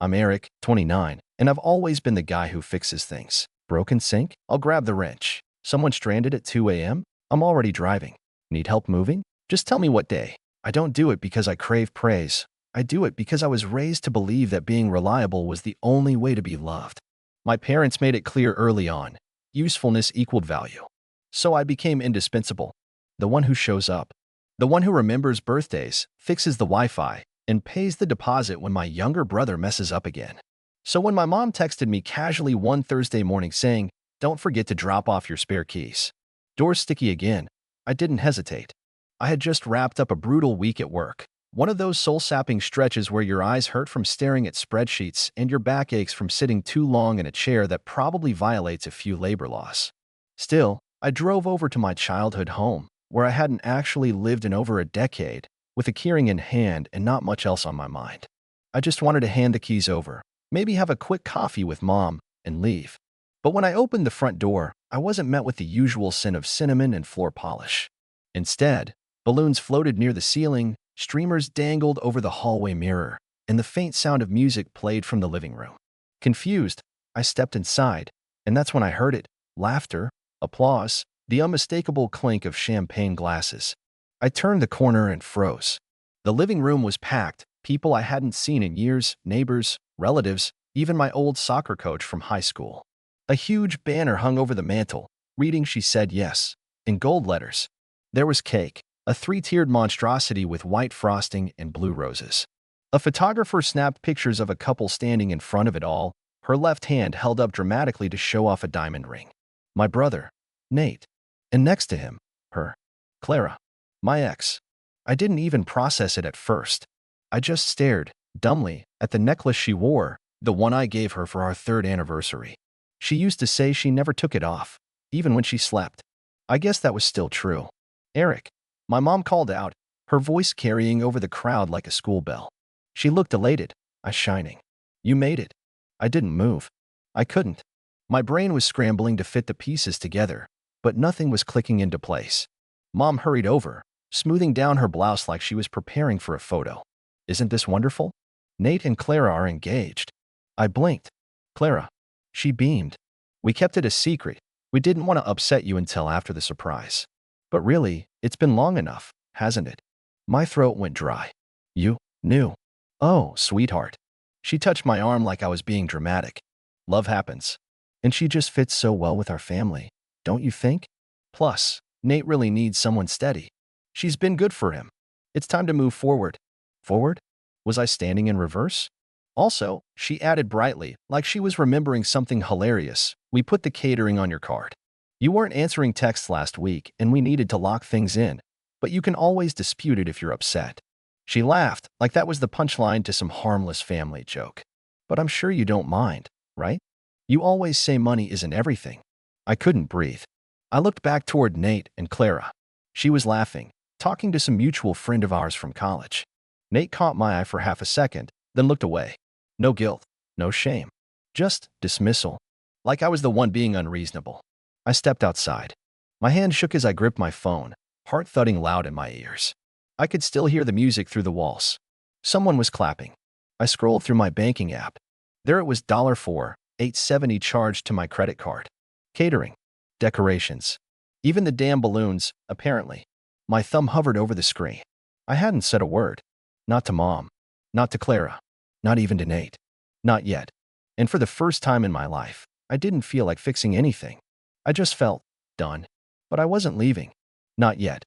I'm Eric, 29, and I've always been the guy who fixes things. Broken sink? I'll grab the wrench. Someone stranded at 2 a.m.? I'm already driving. Need help moving? Just tell me what day. I don't do it because I crave praise. I do it because I was raised to believe that being reliable was the only way to be loved. My parents made it clear early on. Usefulness equaled value. So I became indispensable. The one who shows up. The one who remembers birthdays, fixes the Wi-Fi, and pays the deposit when my younger brother messes up again. So when my mom texted me casually one Thursday morning saying, "Don't forget to drop off your spare keys. Door's sticky again," I didn't hesitate. I had just wrapped up a brutal week at work. One of those soul-sapping stretches where your eyes hurt from staring at spreadsheets and your back aches from sitting too long in a chair that probably violates a few labor laws. Still, I drove over to my childhood home, where I hadn't actually lived in over a decade, with a keyring in hand and not much else on my mind. I just wanted to hand the keys over, maybe have a quick coffee with mom, and leave. But when I opened the front door, I wasn't met with the usual scent of cinnamon and floor polish. Instead, balloons floated near the ceiling, streamers dangled over the hallway mirror, and the faint sound of music played from the living room. Confused, I stepped inside, and that's when I heard it: laughter, applause, the unmistakable clink of champagne glasses. I turned the corner and froze. The living room was packed, people I hadn't seen in years, neighbors, relatives, even my old soccer coach from high school. A huge banner hung over the mantel, reading "She Said Yes" in gold letters. There was cake, a three-tiered monstrosity with white frosting and blue roses. A photographer snapped pictures of a couple standing in front of it all, her left hand held up dramatically to show off a diamond ring. My brother, Nate. And next to him, her, Clara, my ex. I didn't even process it at first. I just stared, dumbly, at the necklace she wore, the one I gave her for our 3rd anniversary. She used to say she never took it off, even when she slept. I guess that was still true. "Eric," my mom called out, her voice carrying over the crowd like a school bell. She looked elated, eyes shining. "You made it." I didn't move. I couldn't. My brain was scrambling to fit the pieces together, but nothing was clicking into place. Mom hurried over, smoothing down her blouse like she was preparing for a photo. "Isn't this wonderful? Nate and Clara are engaged." I blinked. "Clara." She beamed. "We kept it a secret. We didn't want to upset you until after the surprise. But really, it's been long enough, hasn't it?" My throat went dry. "You knew?" "Oh, sweetheart." She touched my arm like I was being dramatic. "Love happens. And she just fits so well with our family, don't you think? Plus, Nate really needs someone steady. She's been good for him. It's time to move forward." Forward? Was I standing in reverse? "Also," she added brightly, like she was remembering something hilarious, "we put the catering on your card. You weren't answering texts last week, and we needed to lock things in, but you can always dispute it if you're upset." She laughed, like that was the punchline to some harmless family joke. "But I'm sure you don't mind, right? You always say money isn't everything." I couldn't breathe. I looked back toward Nate and Clara. She was laughing, talking to some mutual friend of ours from college. Nate caught my eye for half a second, then looked away. No guilt, no shame. Just dismissal. Like I was the one being unreasonable. I stepped outside. My hand shook as I gripped my phone, heart thudding loud in my ears. I could still hear the music through the walls. Someone was clapping. I scrolled through my banking app. There it was, $4,870 charged to my credit card. Catering. Decorations. Even the damn balloons, apparently. My thumb hovered over the screen. I hadn't said a word. Not to Mom. Not to Clara. Not even to Nate. Not yet. And for the first time in my life, I didn't feel like fixing anything. I just felt done. But I wasn't leaving. Not yet.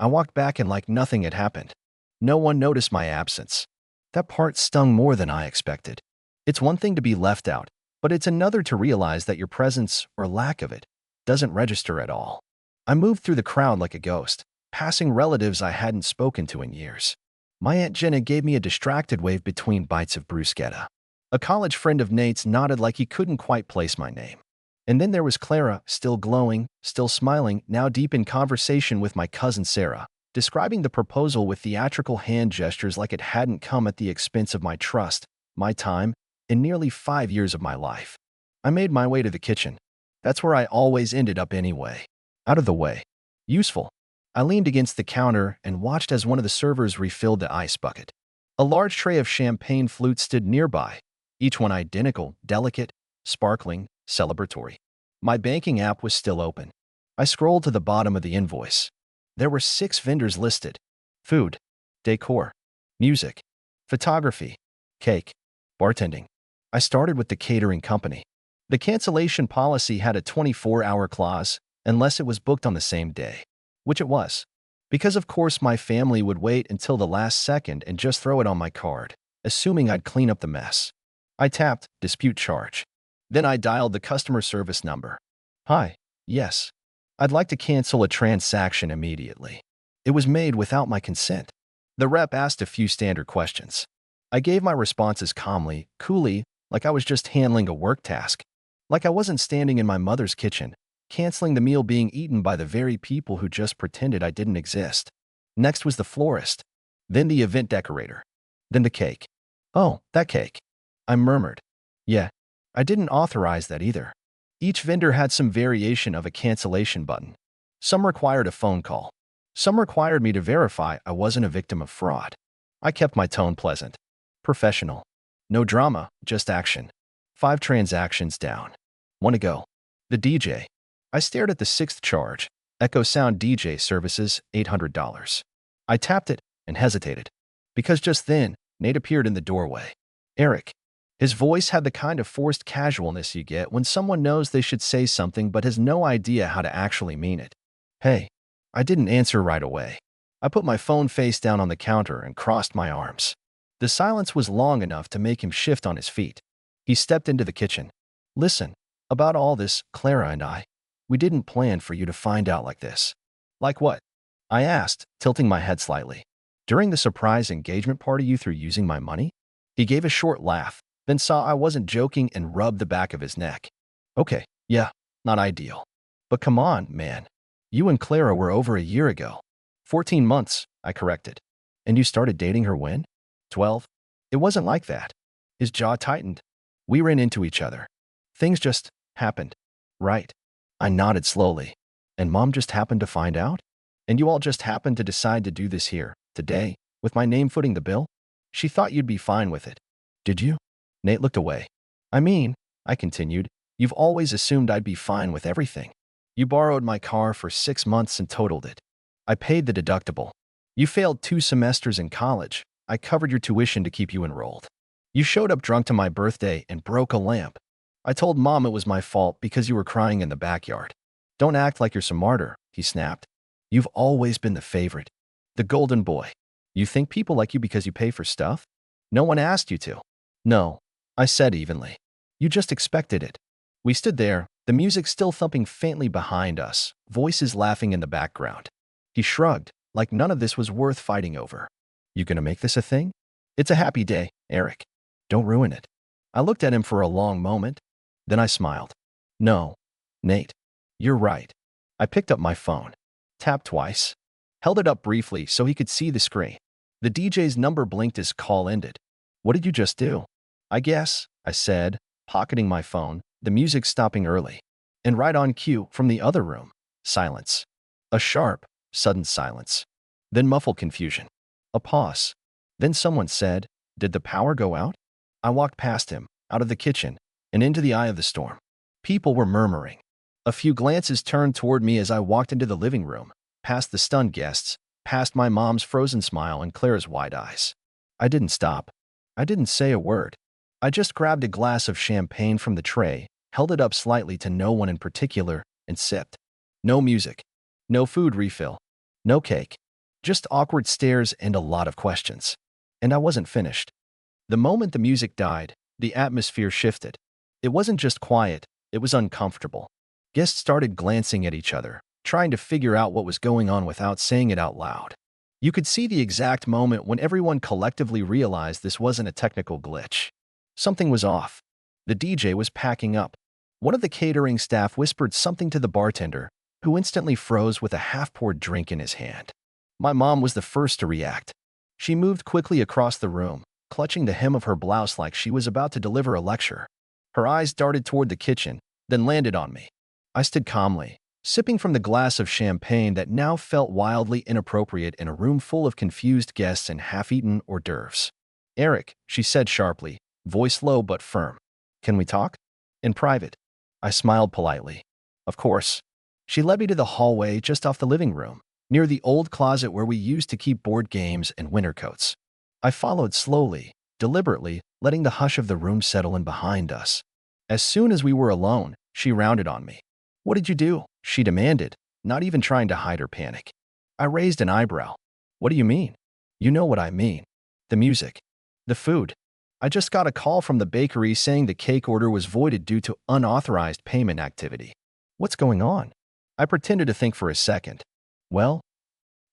I walked back and like nothing had happened. No one noticed my absence. That part stung more than I expected. It's one thing to be left out, but it's another to realize that your presence, or lack of it, doesn't register at all. I moved through the crowd like a ghost, passing relatives I hadn't spoken to in years. My Aunt Jenna gave me a distracted wave between bites of bruschetta. A college friend of Nate's nodded like he couldn't quite place my name. And then there was Clara, still glowing, still smiling, now deep in conversation with my cousin Sarah, describing the proposal with theatrical hand gestures like it hadn't come at the expense of my trust, my time, and nearly 5 years of my life. I made my way to the kitchen. That's where I always ended up anyway. Out of the way. Useful. I leaned against the counter and watched as one of the servers refilled the ice bucket. A large tray of champagne flutes stood nearby, each one identical, delicate, sparkling, celebratory. My banking app was still open. I scrolled to the bottom of the invoice. There were 6 vendors listed: food, decor, music, photography, cake, bartending. I started with the catering company. The cancellation policy had a 24-hour clause unless it was booked on the same day, which it was. Because of course my family would wait until the last second and just throw it on my card, assuming I'd clean up the mess. I tapped dispute charge. Then I dialed the customer service number. Hi, yes. I'd like to cancel a transaction immediately. It was made without my consent. The rep asked a few standard questions. I gave my responses calmly, coolly, like I was just handling a work task. Like I wasn't standing in my mother's kitchen, canceling the meal being eaten by the very people who just pretended I didn't exist. Next was the florist, then the event decorator, then the cake. Oh, that cake. I murmured. Yeah, I didn't authorize that either. Each vendor had some variation of a cancellation button. Some required a phone call. Some required me to verify I wasn't a victim of fraud. I kept my tone pleasant, professional. No drama, just action. 5 transactions down. 1 to go. The DJ. I stared at the 6th charge. Echo Sound DJ Services, $800. I tapped it and hesitated. Because just then, Nate appeared in the doorway. Eric. His voice had the kind of forced casualness you get when someone knows they should say something but has no idea how to actually mean it. Hey. I didn't answer right away. I put my phone face down on the counter and crossed my arms. The silence was long enough to make him shift on his feet. He stepped into the kitchen. Listen, about all this, Clara and I, we didn't plan for you to find out like this. Like what? I asked, tilting my head slightly. During the surprise engagement party you threw using my money? He gave a short laugh, then saw I wasn't joking and rubbed the back of his neck. Okay, yeah, not ideal. But come on, man. You and Clara were over a year ago. 14 months, I corrected. And you started dating her when? 12? It wasn't like that. His jaw tightened. We ran into each other. Things just happened. Right. I nodded slowly. And Mom just happened to find out? And you all just happened to decide to do this here, today, with my name footing the bill? She thought you'd be fine with it. Did you? Nate looked away. I mean, I continued, you've always assumed I'd be fine with everything. You borrowed my car for 6 months and totaled it. I paid the deductible. You failed 2 semesters in college. I covered your tuition to keep you enrolled. You showed up drunk to my birthday and broke a lamp. I told Mom it was my fault because you were crying in the backyard. Don't act like you're some martyr, he snapped. You've always been the favorite. The golden boy. You think people like you because you pay for stuff? No one asked you to. No, I said evenly. You just expected it. We stood there, the music still thumping faintly behind us, voices laughing in the background. He shrugged, like none of this was worth fighting over. You gonna make this a thing? It's a happy day, Eric. Don't ruin it. I looked at him for a long moment. Then I smiled. No, Nate, you're right. I picked up my phone, tapped twice, held it up briefly so he could see the screen. The DJ's number blinked as call ended. What did you just do? I guess, I said, pocketing my phone, the music stopping early. And right on cue from the other room, silence. A sharp, sudden silence. Then muffled confusion. A pause. Then someone said, did the power go out? I walked past him, out of the kitchen, and into the eye of the storm. People were murmuring. A few glances turned toward me as I walked into the living room, past the stunned guests, past my mom's frozen smile and Clara's wide eyes. I didn't stop. I didn't say a word. I just grabbed a glass of champagne from the tray, held it up slightly to no one in particular, and sipped. No music. No food refill. No cake. Just awkward stares and a lot of questions. And I wasn't finished. The moment the music died, the atmosphere shifted. It wasn't just quiet, it was uncomfortable. Guests started glancing at each other, trying to figure out what was going on without saying it out loud. You could see the exact moment when everyone collectively realized this wasn't a technical glitch. Something was off. The DJ was packing up. One of the catering staff whispered something to the bartender, who instantly froze with a half-poured drink in his hand. My mom was the first to react. She moved quickly across the room, clutching the hem of her blouse like she was about to deliver a lecture. Her eyes darted toward the kitchen, then landed on me. I stood calmly, sipping from the glass of champagne that now felt wildly inappropriate in a room full of confused guests and half-eaten hors d'oeuvres. Eric, she said sharply, voice low but firm. Can we talk? In private. I smiled politely. Of course. She led me to the hallway just off the living room, near the old closet where we used to keep board games and winter coats. I followed slowly, deliberately, letting the hush of the room settle in behind us. As soon as we were alone, she rounded on me. What did you do? She demanded, not even trying to hide her panic. I raised an eyebrow. What do you mean? You know what I mean. The music. The food. I just got a call from the bakery saying the cake order was voided due to unauthorized payment activity. What's going on? I pretended to think for a second. Well,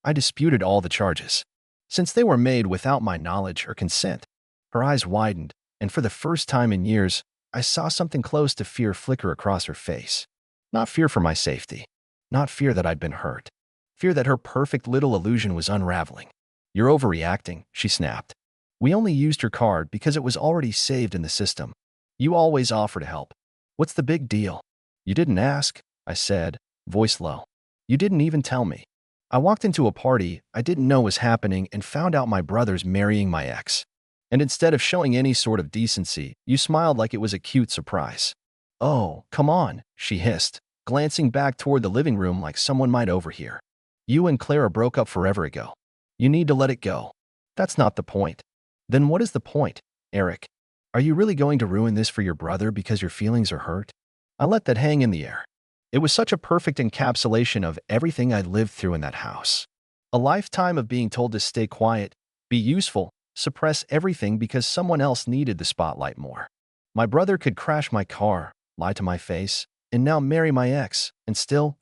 I disputed all the charges, since they were made without my knowledge or consent. Her eyes widened, and for the first time in years, I saw something close to fear flicker across her face. Not fear for my safety. Not fear that I'd been hurt. Fear that her perfect little illusion was unraveling. You're overreacting, she snapped. We only used your card because it was already saved in the system. You always offer to help. What's the big deal? You didn't ask, I said, voice low. You didn't even tell me. I walked into a party I didn't know was happening and found out my brother's marrying my ex. And instead of showing any sort of decency, you smiled like it was a cute surprise. Oh, come on, she hissed, glancing back toward the living room like someone might overhear. You and Clara broke up forever ago. You need to let it go. That's not the point. Then what is the point, Eric? Are you really going to ruin this for your brother because your feelings are hurt? I let that hang in the air. It was such a perfect encapsulation of everything I'd lived through in that house. A lifetime of being told to stay quiet, be useful, suppress everything because someone else needed the spotlight more. My brother could crash my car, lie to my face, and now marry my ex, and still,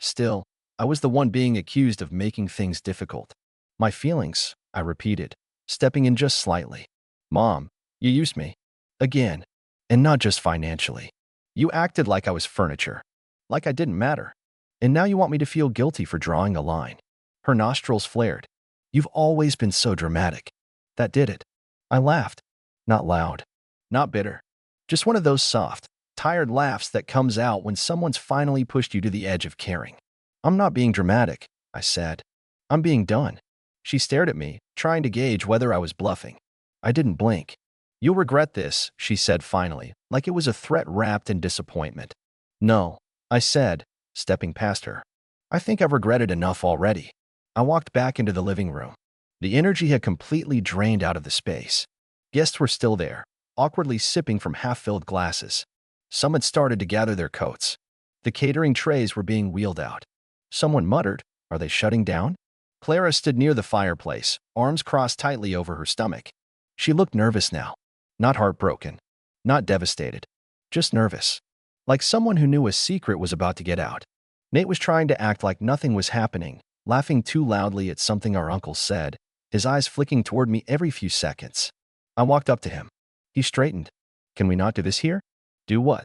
I was the one being accused of making things difficult. My feelings, I repeated, stepping in just slightly. Mom, you used me. Again. And not just financially. You acted like I was furniture. Like I didn't matter. And now you want me to feel guilty for drawing a line. Her nostrils flared. You've always been so dramatic. That did it. I laughed. Not loud. Not bitter. Just one of those soft, tired laughs that comes out when someone's finally pushed you to the edge of caring. I'm not being dramatic, I said. I'm being done. She stared at me, trying to gauge whether I was bluffing. I didn't blink. You'll regret this, she said finally, like it was a threat wrapped in disappointment. No, I said, stepping past her. I think I've regretted enough already. I walked back into the living room. The energy had completely drained out of the space. Guests were still there, awkwardly sipping from half-filled glasses. Some had started to gather their coats. The catering trays were being wheeled out. Someone muttered, "Are they shutting down?" Clara stood near the fireplace, arms crossed tightly over her stomach. She looked nervous now. Not heartbroken. Not devastated. Just nervous. Like someone who knew a secret was about to get out. Nate was trying to act like nothing was happening, laughing too loudly at something our uncle said, his eyes flicking toward me every few seconds. I walked up to him. He straightened. Can we not do this here? Do what?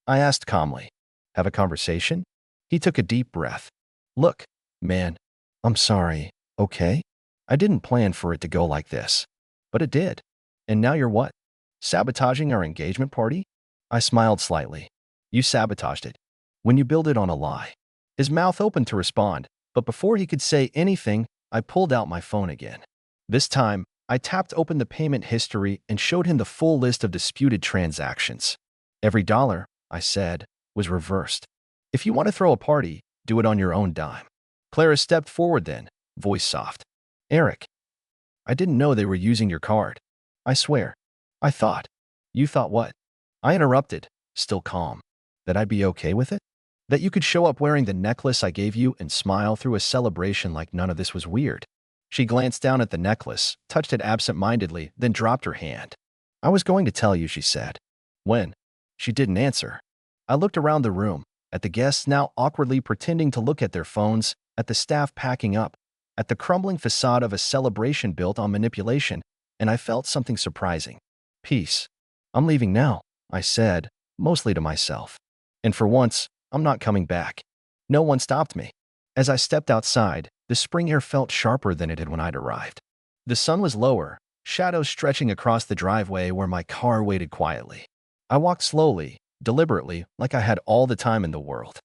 I asked calmly. Have a conversation? He took a deep breath. Look, man, I'm sorry, okay? I didn't plan for it to go like this. But it did. And now you're what? Sabotaging our engagement party? I smiled slightly. You sabotaged it. When you build it on a lie. His mouth opened to respond, but before he could say anything, I pulled out my phone again. This time, I tapped open the payment history and showed him the full list of disputed transactions. Every dollar, I said, was reversed. If you want to throw a party, do it on your own dime. Clara stepped forward then, voice soft. Eric, I didn't know they were using your card. I swear. I thought. You thought what? I interrupted, still calm. That I'd be okay with it? That you could show up wearing the necklace I gave you and smile through a celebration like none of this was weird. She glanced down at the necklace, touched it absent-mindedly, then dropped her hand. I was going to tell you, she said. When? She didn't answer. I looked around the room, at the guests now awkwardly pretending to look at their phones, at the staff packing up, at the crumbling facade of a celebration built on manipulation, and I felt something surprising. Peace. I'm leaving now, I said, mostly to myself. And for once, I'm not coming back. No one stopped me. As I stepped outside, the spring air felt sharper than it had when I'd arrived. The sun was lower, shadows stretching across the driveway where my car waited quietly. I walked slowly, deliberately, like I had all the time in the world.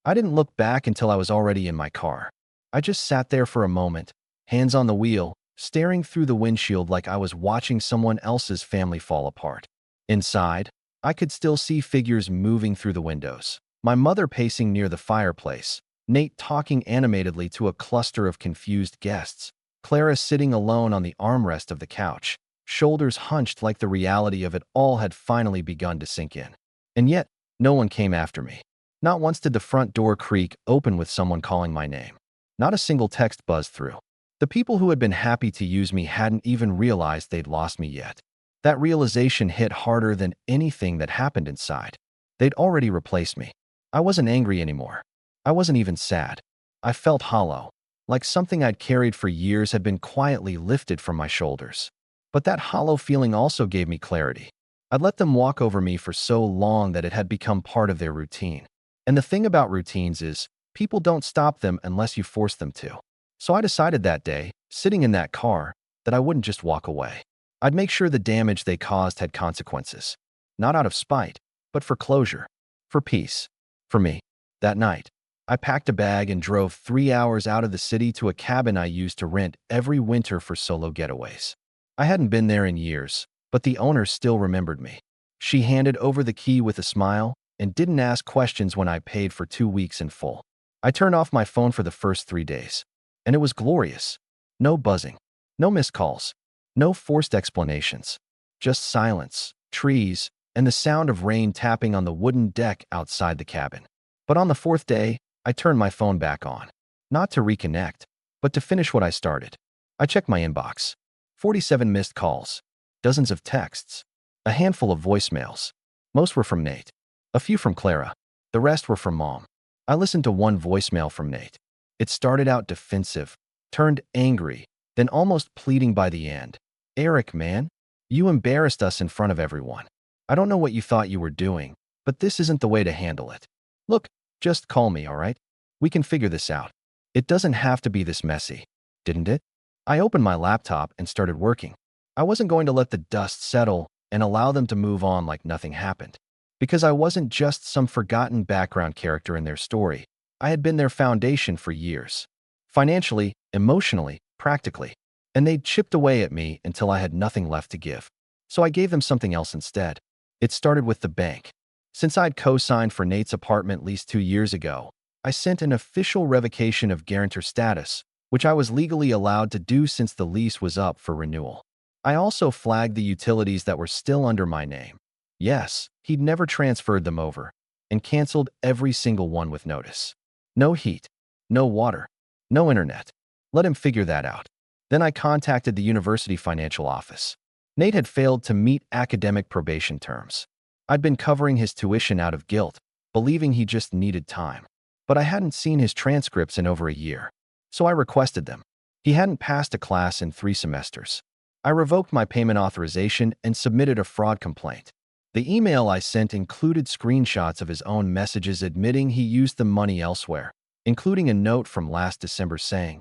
I didn't look back until I was already in my car. I just sat there for a moment, hands on the wheel, staring through the windshield like I was watching someone else's family fall apart. Inside, I could still see figures moving through the windows. My mother pacing near the fireplace, Nate talking animatedly to a cluster of confused guests, Clara sitting alone on the armrest of the couch, shoulders hunched like the reality of it all had finally begun to sink in. And yet, no one came after me. Not once did the front door creak open with someone calling my name. Not a single text buzzed through. The people who had been happy to use me hadn't even realized they'd lost me yet. That realization hit harder than anything that happened inside. They'd already replaced me. I wasn't angry anymore. I wasn't even sad. I felt hollow, like something I'd carried for years had been quietly lifted from my shoulders. But that hollow feeling also gave me clarity. I'd let them walk over me for so long that it had become part of their routine. And the thing about routines is, people don't stop them unless you force them to. So I decided that day, sitting in that car, that I wouldn't just walk away. I'd make sure the damage they caused had consequences. Not out of spite, but for closure. For peace. For me. That night, I packed a bag and drove 3 hours out of the city to a cabin I used to rent every winter for solo getaways. I hadn't been there in years, but the owner still remembered me. She handed over the key with a smile and didn't ask questions when I paid for 2 weeks in full. I turned off my phone for the first 3 days, and it was glorious. No buzzing, no missed calls, no forced explanations, just silence, trees, and the sound of rain tapping on the wooden deck outside the cabin. But on the 4th day, I turned my phone back on. Not to reconnect, but to finish what I started. I checked my inbox. 47 missed calls, dozens of texts, a handful of voicemails. Most were from Nate, a few from Clara. The rest were from Mom. I listened to one voicemail from Nate. It started out defensive, turned angry, then almost pleading by the end. Eric, man, you embarrassed us in front of everyone. I don't know what you thought you were doing, but this isn't the way to handle it. Look, just call me, all right? We can figure this out. It doesn't have to be this messy, didn't it? I opened my laptop and started working. I wasn't going to let the dust settle and allow them to move on like nothing happened. Because I wasn't just some forgotten background character in their story. I had been their foundation for years. Financially, emotionally, practically. And they'd chipped away at me until I had nothing left to give. So I gave them something else instead. It started with the bank. Since I'd co-signed for Nate's apartment lease 2 years ago, I sent an official revocation of guarantor status, which I was legally allowed to do since the lease was up for renewal. I also flagged the utilities that were still under my name. Yes, he'd never transferred them over, and canceled every single one with notice. No heat, no water, no internet. Let him figure that out. Then I contacted the university financial office. Nate had failed to meet academic probation terms. I'd been covering his tuition out of guilt, believing he just needed time. But I hadn't seen his transcripts in over a year, so I requested them. He hadn't passed a class in 3 semesters. I revoked my payment authorization and submitted a fraud complaint. The email I sent included screenshots of his own messages admitting he used the money elsewhere, including a note from last December saying,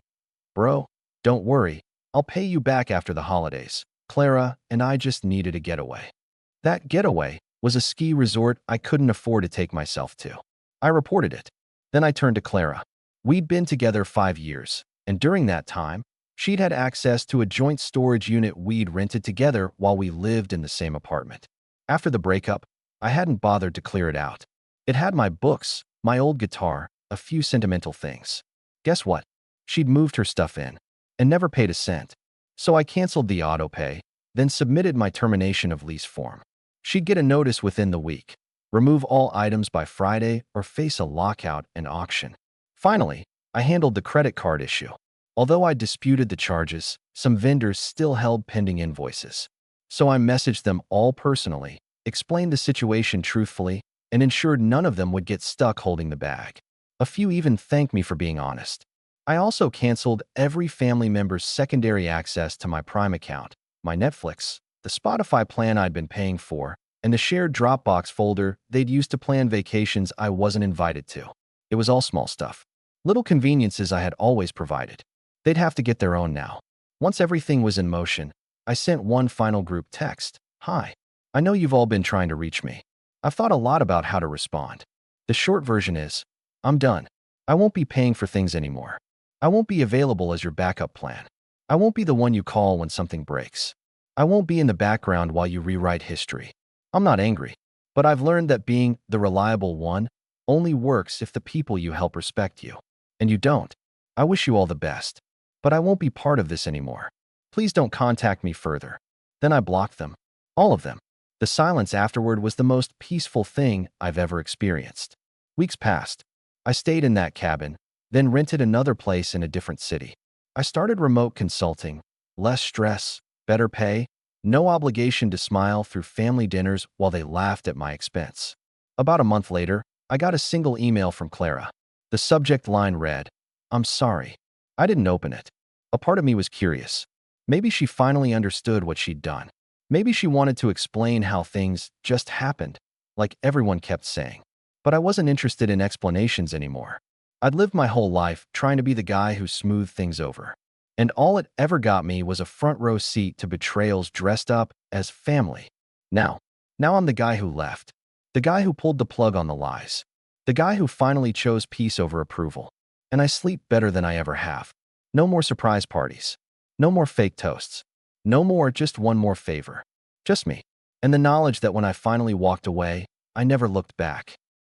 "Bro, don't worry, I'll pay you back after the holidays. Clara and I just needed a getaway." That getaway was a ski resort I couldn't afford to take myself to. I reported it. Then I turned to Clara. We'd been together 5 years, and during that time, she'd had access to a joint storage unit we'd rented together while we lived in the same apartment. After the breakup, I hadn't bothered to clear it out. It had my books, my old guitar, a few sentimental things. Guess what? She'd moved her stuff in, and never paid a cent. So I canceled the autopay, then submitted my termination of lease form. She'd get a notice within the week. Remove all items by Friday or face a lockout and auction. Finally, I handled the credit card issue. Although I disputed the charges, some vendors still held pending invoices. So I messaged them all personally, explained the situation truthfully, and ensured none of them would get stuck holding the bag. A few even thanked me for being honest. I also canceled every family member's secondary access to my Prime account, my Netflix, the Spotify plan I'd been paying for, and the shared Dropbox folder they'd used to plan vacations I wasn't invited to. It was all small stuff. Little conveniences I had always provided. They'd have to get their own now. Once everything was in motion, I sent one final group text. "Hi. I know you've all been trying to reach me. I've thought a lot about how to respond. The short version is, I'm done. I won't be paying for things anymore. I won't be available as your backup plan. I won't be the one you call when something breaks. I won't be in the background while you rewrite history. I'm not angry, but I've learned that being the reliable one only works if the people you help respect you. And you don't. I wish you all the best, but I won't be part of this anymore. Please don't contact me further. Then I blocked them. All of them. The silence afterward was the most peaceful thing I've ever experienced. Weeks passed. I stayed in that cabin, then rented another place in a different city. I started remote consulting. Less stress, better pay, no obligation to smile through family dinners while they laughed at my expense. About a month later, I got a single email from Clara. The subject line read, "I'm sorry." I didn't open it. A part of me was curious. Maybe she finally understood what she'd done. Maybe she wanted to explain how things just happened, like everyone kept saying. But I wasn't interested in explanations anymore. I'd lived my whole life trying to be the guy who smoothed things over. And all it ever got me was a front row seat to betrayals dressed up as family. Now, now I'm the guy who left. The guy who pulled the plug on the lies. The guy who finally chose peace over approval. And I sleep better than I ever have. No more surprise parties. No more fake toasts. No more just one more favor. Just me. And the knowledge that when I finally walked away, I never looked back.